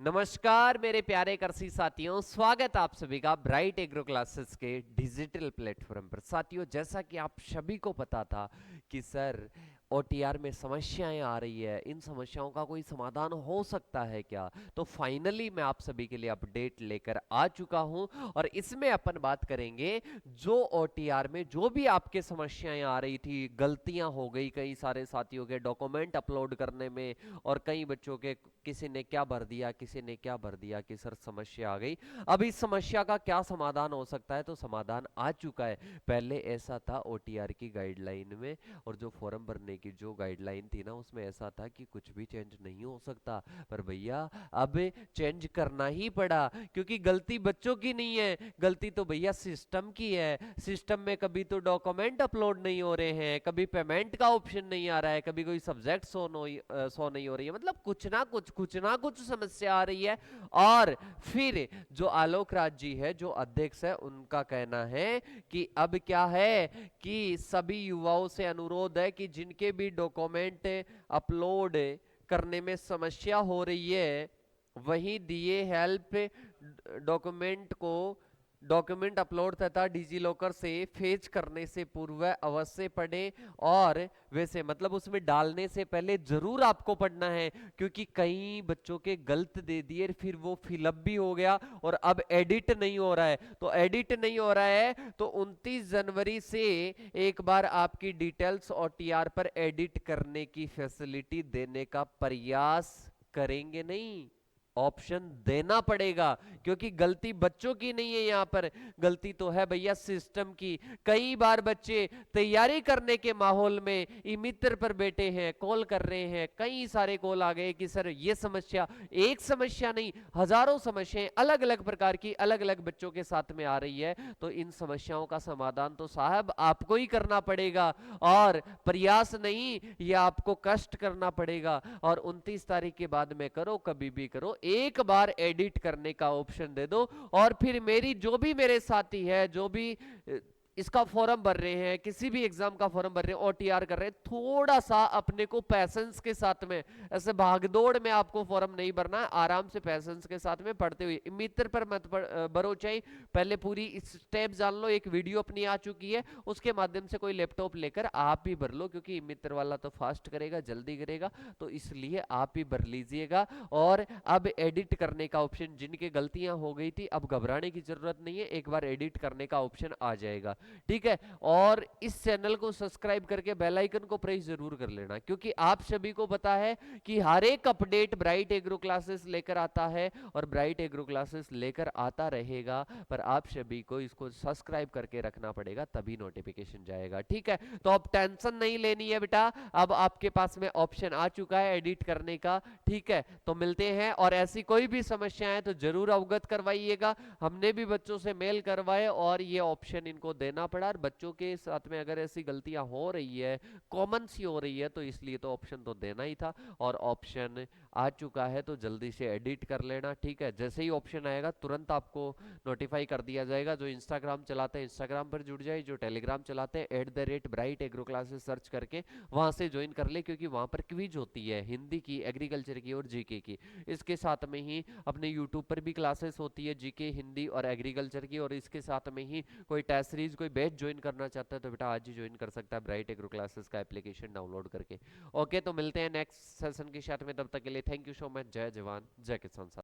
नमस्कार मेरे प्यारे कृषि साथियों, स्वागत आप सभी का ब्राइट एग्रो क्लासेस के डिजिटल प्लेटफॉर्म पर। साथियों, जैसा कि आप सभी को पता था कि सर ओटीआर में समस्याएं आ रही है, इन समस्याओं का कोई समाधान हो सकता है क्या? तो फाइनली मैं आप सभी के लिए अपडेट लेकर आ चुका हूं और इसमें अपन बात करेंगे जो ओटीआर में जो भी आपके समस्याएं आ रही थी, गलतियां हो गई कई सारे साथियों के डॉक्यूमेंट अपलोड करने में, और कई बच्चों के किसी ने क्या भर दिया, किसी ने क्या भर दिया कि सर समस्या आ गई। अब इस समस्या का क्या समाधान हो सकता है? तो समाधान आ चुका है। पहले ऐसा था ओटीआर की गाइडलाइन में, और जो फॉर्म भरने की जो गाइडलाइन थी ना, उसमें ऐसा था कि कुछ भी चेंज नहीं हो सकता। पर भैया अब चेंज करना ही पड़ा, क्योंकि गलती बच्चों की नहीं है, गलती तो भैया सिस्टम की है। सिस्टम में कभी तो डॉक्यूमेंट अपलोड नहीं हो रहे हैं, कभी पेमेंट का ऑप्शन नहीं आ रहा है, कभी कोई सब्जेक्ट शो नहीं हो रही है। मतलब कुछ ना कुछ समस्या आ रही है। और फिर जो आलोक राज जी है, जो अध्यक्ष है, उनका कहना है कि अब क्या है कि सभी युवाओं से अनुरोध है कि जिनके भी डॉक्यूमेंट अपलोड करने में समस्या हो रही है, वही दिए हेल्प डॉक्यूमेंट को डॉक्यूमेंट अपलोड तथा डिजी लॉकर से फेच करने से पूर्व अवश्य पढ़ें। और वैसे मतलब उसमें डालने से पहले जरूर आपको पढ़ना है, क्योंकि कई बच्चों के गलत दे दिए, फिर वो फिलअप भी हो गया और अब एडिट नहीं हो रहा है। तो एडिट नहीं हो रहा है तो 29 जनवरी से एक बार आपकी डिटेल्स ओटीआर पर एडिट करने की फैसिलिटी देने का प्रयास करेंगे नहीं, ऑप्शन देना पड़ेगा। क्योंकि गलती बच्चों की नहीं है, यहां पर गलती तो है भैया सिस्टम की। कई बार बच्चे तैयारी करने के माहौल में ई मित्र पर बैठे हैं, कॉल कर रहे हैं, कई सारे कॉल आ गए कि सर ये समस्या, एक समस्या नहीं हजारों समस्याएं अलग अलग प्रकार की अलग अलग बच्चों के साथ में आ रही है। तो इन समस्याओं का समाधान तो साहब आपको ही करना पड़ेगा, और प्रयास नहीं, ये आपको कष्ट करना पड़ेगा। और 29 तारीख के बाद में करो, कभी भी करो, एक बार एडिट करने का ऑप्शन दे दो। और फिर मेरी जो भी मेरे साथी है, जो भी इसका फॉर्म भर रहे हैं, किसी भी एग्जाम का फॉर्म भर रहे हैं, ओटीआर कर रहे हैं, थोड़ा सा अपने को पैसेंस के साथ में, ऐसे भागदौड़ में आपको फॉर्म नहीं भरना है, आराम से पैसेंस के साथ में पढ़ते हुए। मित्र पर मत भरो, चाहिए पहले पूरी स्टेप जान लो। एक वीडियो अपनी आ चुकी है, उसके माध्यम से कोई लैपटॉप लेकर आप भी भर लो, क्योंकि मित्र वाला तो फास्ट करेगा, जल्दी करेगा, तो इसलिए आप भी भर लीजिएगा। और अब एडिट करने का ऑप्शन, जिनकी गलतियां हो गई थी, अब घबराने की जरूरत नहीं है, एक बार एडिट करने का ऑप्शन आ जाएगा। ठीक है, और इस चैनल को सब्सक्राइब करके बेल आइकन को प्रेस जरूर कर लेना, क्योंकि आप सभी को पता है कि हर एक अपडेट ब्राइट एग्रो क्लासेस लेकर आता है और ब्राइट एग्रो क्लासेस लेकर आता रहेगा। पर आप सभी को इसको सब्सक्राइब करके रखना पड़ेगा, तभी नोटिफिकेशन जाएगा। ठीक है, तो अब टेंशन नहीं लेनी है बेटा, अब आपके पास में ऑप्शन आ चुका है एडिट करने का। ठीक है, तो मिलते हैं, और ऐसी कोई भी समस्या है तो जरूर अवगत करवाइएगा। हमने भी बच्चों से मेल करवाए और ये ऑप्शन इनको देना पड़ा, और बच्चों के साथ में अगर ऐसी गलतियां हो रही है, कॉमन सी हो रही है, तो इसलिए तो ऑप्शन तो देना ही था, और ऑप्शन आ चुका है, तो जल्दी से एडिट कर लेना। ठीक है, जैसे ही ऑप्शन आएगा तुरंत आपको नोटिफाई कर दिया जाएगा। जो इंस्टाग्राम चलाते हैं इंस्टाग्राम पर जुड़ जाए, जो टेलीग्राम चलाते हैं @ब्राइट एग्रो क्लासेस सर्च करके वहां से ज्वाइन कर ले, क्योंकि वहां पर क्विज होती है हिंदी की, एग्रीकल्चर की और जीके की। इसके साथ में ही अपने यूट्यूब पर भी क्लासेस होती है जीके, हिंदी और एग्रीकल्चर की, और इसके साथ में ही कोई टेस्ट सीरीज, कोई बैच ज्वाइन करना चाहता है तो बेटा आज ही ज्वाइन कर सकता है ब्राइट एग्रो क्लासेस का एप्लीकेशन डाउनलोड करके। ओके, तो मिलते हैं नेक्स्ट सेशन के साथ में, तब तक के लिए थैंक यू सो मच। जय जवान जय किसान।